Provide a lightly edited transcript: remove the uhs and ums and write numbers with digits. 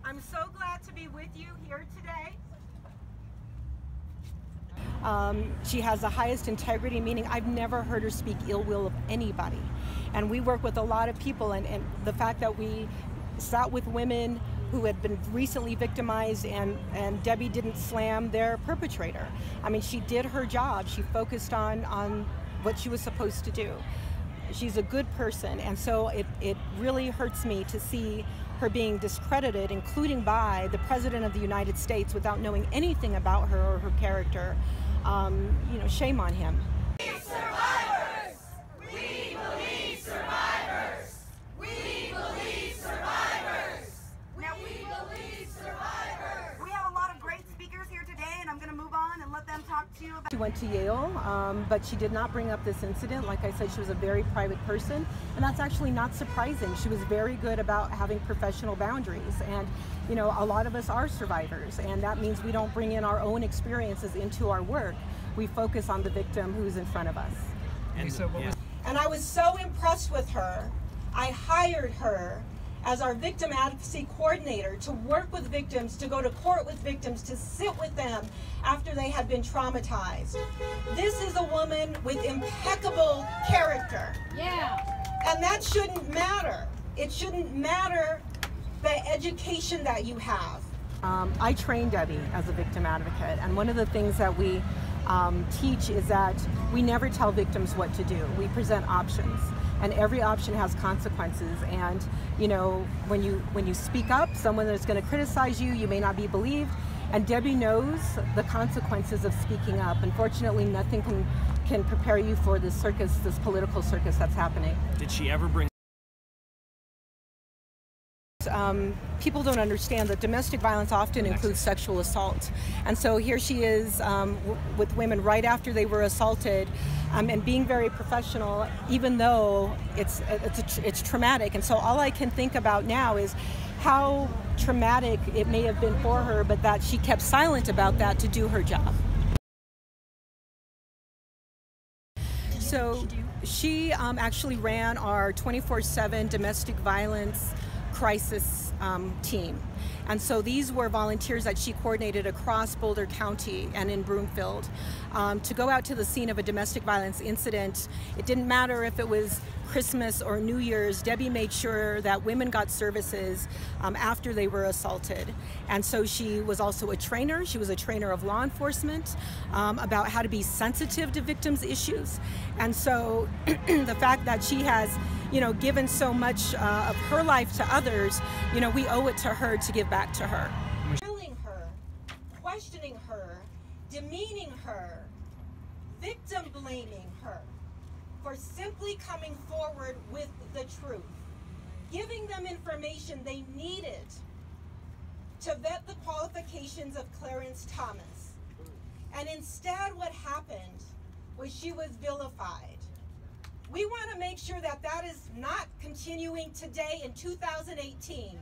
I'm so glad to be with you here today. She has the highest integrity, meaning I've never heard her speak ill will of anybody. And we work with a lot of people, and the fact that we sat with women who had been recently victimized, and Debbie didn't slam their perpetrator. I mean, she did her job. She focused on what she was supposed to do. She's a good person, and so it really hurts me to see her being discredited, including by the President of the United States, without knowing anything about her or her character. You know, shame on him. Survivors! We believe survivors! We believe survivors! Now We believe survivors! we have a lot of great speakers here today, and I'm going to move on and let them talk to you about. She went to Yale, but she did not bring up this incident. Like I said, she was a very private person, and that's actually not surprising. She was very good about having professional boundaries, and you know, a lot of us are survivors, and that means we don't bring in our own experiences into our work. We focus on the victim who's in front of us. And I was so impressed with her, I hired her as our victim advocacy coordinator to work with victims, to go to court with victims, to sit with them after they had been traumatized. This is a woman with impeccable character. Yeah. And that shouldn't matter. It shouldn't matter the education that you have. I trained Debbie as a victim advocate, and one of the things that we teach is that we never tell victims what to do. We present options, and every option has consequences. And you know, when you speak up, someone that's going to criticize you, you may not be believed. And Debbie knows the consequences of speaking up. Unfortunately, nothing can prepare you for this circus, this political circus that's happening. Did she ever bring? People don't understand that domestic violence often includes sexual assault. And so here she is with women right after they were assaulted, and being very professional, even though it's traumatic. And so all I can think about now is how traumatic it may have been for her, but that she kept silent about that to do her job. So she actually ran our 24/7 domestic violence crisis team. And so these were volunteers that she coordinated across Boulder County and in Broomfield to go out to the scene of a domestic violence incident. It didn't matter if it was Christmas or New Year's. Debbie made sure that women got services after they were assaulted. And so she was also a trainer. She was a trainer of law enforcement about how to be sensitive to victims' issues. And so the fact that she has, you know, given so much of her life to others, you know, we owe it to her to give back to her. Drilling her, questioning her, demeaning her, victim blaming her for simply coming forward with the truth, giving them information they needed to vet the qualifications of Clarence Thomas. And instead what happened was she was vilified. We want to make sure that that is not continuing today in 2018.